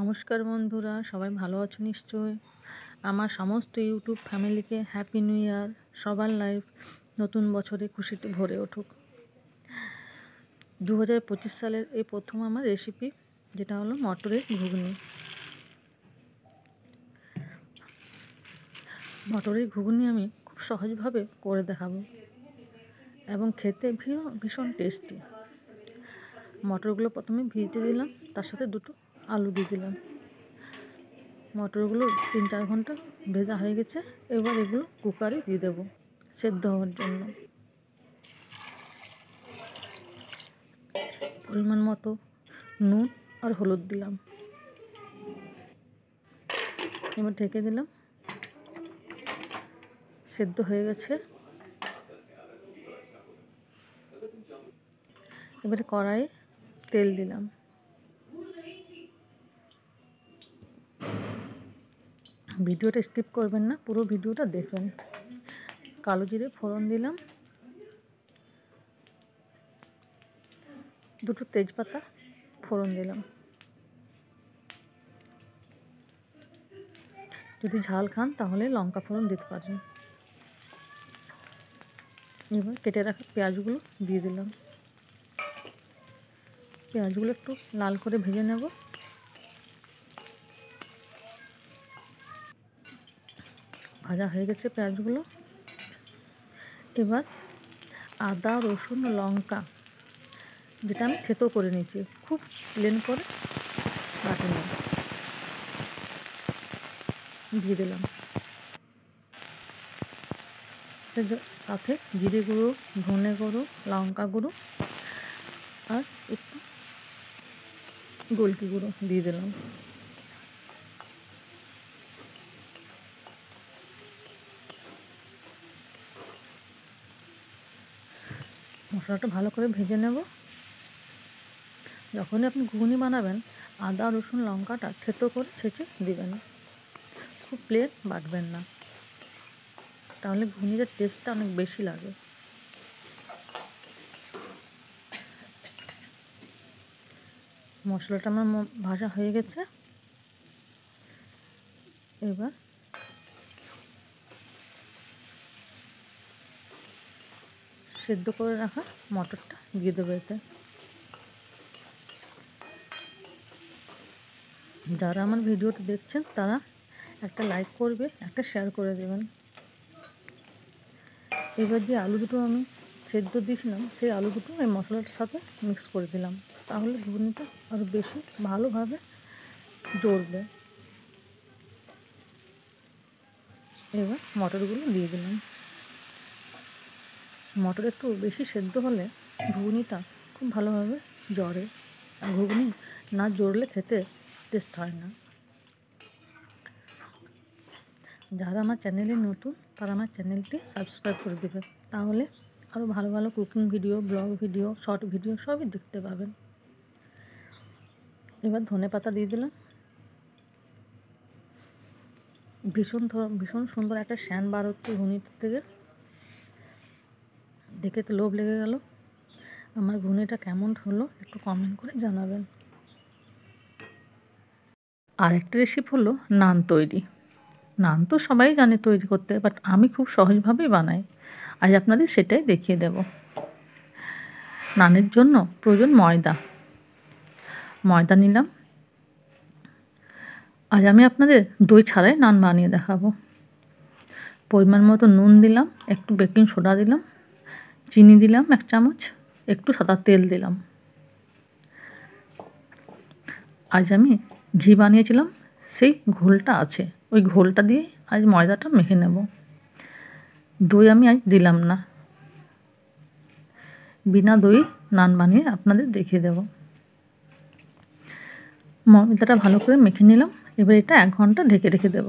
নমস্কার বন্ধুরা, সবাই ভালো আছো নিশ্চয়। আমার সমস্ত ইউটিউব ফ্যামিলিকে হ্যাপি নিউ ইয়ার। সবার লাইফ নতুন বছরে খুশিতে ভরে উঠুক। 2025 সালের এই প্রথম আমার রেসিপি, যেটা হলো মটরের ঘুগনি। মটরের ঘুগনি আমি খুব সহজভাবে করে দেখাবো এবং খেতে ভীষণ টেস্টি। মটরগুলো প্রথমে ভিজতে দিলাম, তার সাথে দুটো আলু দিয়ে দিলাম। মটরগুলো 3-4 ঘন্টা ভেজা হয়ে গেছে। এবার এগুলো কুকারে দিয়ে দেবো সেদ্ধ হওয়ার জন্য। পরিমাণ মতো নুন আর হলুদ দিলাম। এবার ঢেকে দিলাম। সেদ্ধ হয়ে গেছে। এবারে কড়াইয়ে তেল দিলাম। ভিডিওটা স্কিপ করবেন না, পুরো ভিডিওটা দেখবেন। কালো জিরে ফোড়ন দিলাম, দুটো তেজপাতা ফোড়ন দিলাম। যদি ঝাল খান তাহলে লঙ্কা ফোড়ন দিতে পারেন। এবার কেটে রাখা পেঁয়াজগুলো দিয়ে দিলাম। পেঁয়াজগুলো একটু লাল করে ভেজে নেব। ভাজা হয়ে গেছে পেঁয়াজগুলো। এবার আদা, রসুন, লঙ্কা, যেটা আমি থেতো করে নিয়েছি, খুব প্লেন করে বাটে নেব, দিয়ে দিলাম। সাথে জিরে গুঁড়ো, ধনে গুঁড়ো, লঙ্কা গুঁড়ো আর একটু গোলকি গুঁড়ো দিয়ে দিলাম। মশলাটা ভালো করে ভেজে নেব। যখনই আপনি ঘুগনি বানাবেন, আদা, রসুন, লঙ্কাটা থেতো করে ছেঁচে দেবেন। খুব প্লেন বাটবেন না, তাহলে ঘুগনির টেস্টটা অনেক বেশি লাগে। মশলাটা আমার ভাজা হয়ে গেছে। এবার সেদ্ধ করে রাখা মটরটা দিয়ে দেবো এতে। যারা আমার ভিডিওটা দেখছেন তারা একটা লাইক করবে, একটা শেয়ার করে দেবেন। এবার যে আলু দুটো আমি সেদ্ধ দিয়েছিলাম, সেই আলু দুটো এই মশলাটার সাথে মিক্স করে দিলাম, তাহলে ঘুগনিটা আরও বেশি ভালোভাবে জড়বে। এবার মটরগুলো দিয়ে দিলাম। মটর একটু বেশি সেদ্ধ হলে ঘুগনিটা খুব ভালোভাবে জড়ে, আর ঘুগনি না জড়লে খেতে টেস্ট হয় না। যারা আমার চ্যানেলে নতুন তারা আমার চ্যানেলটি সাবস্ক্রাইব করে দেবে, তাহলে আরও ভালো ভালো cooking video, blog video, short video সবই দেখতে পাবেন। এবার ধনেপাতা দিয়ে দিলাম। ভীষণ সুন্দর একটা শ্যান বার হচ্ছে ঘুগনির থেকে। দেখে তো লোভ লেগে গেল। আমার ঘুগনিটা কেমন হলো একটু কমেন্ট করে জানাবেন। আরেকটা রেসিপি হলো নান তৈরি। নান তো সবাই জানে তৈরি করতে, বাট আমি খুব সহজভাবেই বানাই। আজ আপনাদের সেটাই দেখিয়ে দেব। নানের জন্য প্রয়োজন ময়দা নিলাম। আজ আমি আপনাদের দই ছাড়াই নান বানিয়ে দেখাবো। পরিমাণ মতো নুন দিলাম, একটু বেকিং সোডা দিলাম, চিনি দিলাম 1 চামচ, একটু সাদা তেল দিলাম। আজ আমি ঘি বানিয়েছিলাম, সেই ঘোলটা আছে, ওই ঘোলটা দিয়ে আজ ময়দাটা মেখে নেব। দই আমি আজ দিলাম না। বিনা দই নান বানিয়ে আপনাদের দেখিয়ে দেব। ময়দাটা ভালো করে মেখে নিলাম। এবার এটা 1 ঘন্টা ঢেকে রেখে দেব।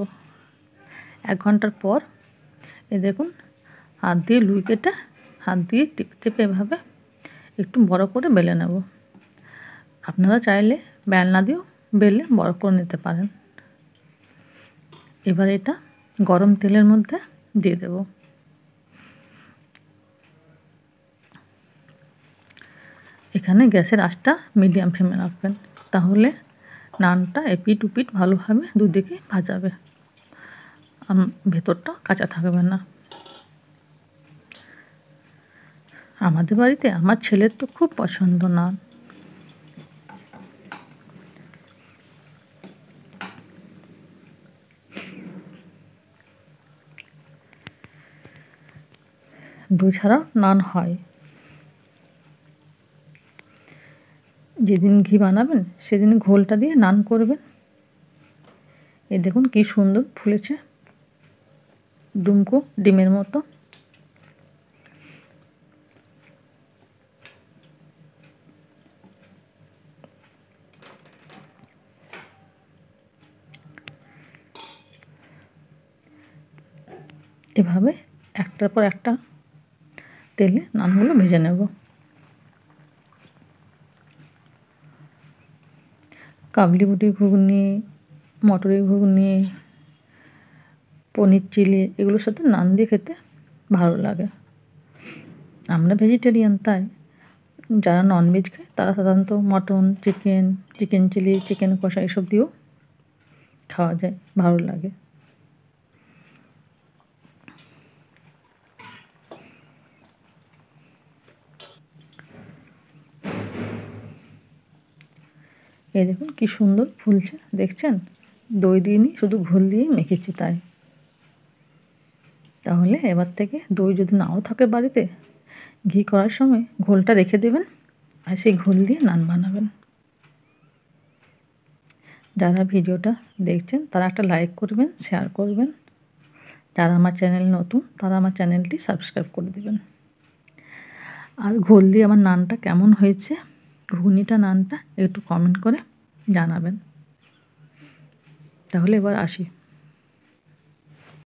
1 ঘন্টার পর দেখুন, হাত দিয়ে লুই কেটে হাত দিয়ে টিপে টিপে এভাবে একটু বড় করে বেলে নেব। আপনারা চাইলে বেলনা দিয়েও বেলে বড় করে নিতে পারেন। এবার এটা গরম তেলের মধ্যে দিয়ে দেব। এখানে গ্যাসের আঁচটা মিডিয়াম ফ্লেমে রাখবেন, তাহলে নানটা এপিট উপিট ভালোভাবে দুদিকে ভাজাবে, ভেতরটা কাঁচা থাকবে না। আমাদের বাড়িতে আমার ছেলের তো খুব পছন্দ নান। দই ছাড়াও নান হয়। যেদিন ঘি বানাবেন সেদিন ঘোলটা দিয়ে নান করবেন। এই দেখুন কি সুন্দর ফুলেছে, ডুমকো ডিমের মতো। এভাবে একটার পর একটা তেলে নানগুলো ভেজে নেব। কাবলি বুটের ঘুগনি, মটরের ঘুগনি, পনির চিলি এগুলোর সাথে নান দিয়ে খেতে ভালো লাগে। আমরা ভেজিটেরিয়ান, তাই যারা ননভেজ খায় তারা সাধারণত mutton, chicken, chicken chilli, chicken কষা এসব দিয়েও খাওয়া যায়, ভালো লাগে। এই দেখুন কি সুন্দর ফুলছে, দেখছেন? দই দিইনি, শুধু ঘোল দিয়েই মেখেছি তাই। তাহলে এবার থেকে দই যদি নাও থাকে বাড়িতে, ঘি করার সময় ঘোলটা রেখে দেবেন আর সেই ঘোল দিয়ে নান বানাবেন। যারা ভিডিওটা দেখছেন তারা একটা লাইক করবেন, শেয়ার করবেন। যারা আমার চ্যানেল নতুন তারা আমার চ্যানেলটি সাবস্ক্রাইব করে দেবেন। আর ঘোল দিয়ে আমার নানটা কেমন হয়েছে, ঘুগনিটা নানটা একটু কমেন্ট করে জানাবেন। তাহলে এবার আসি।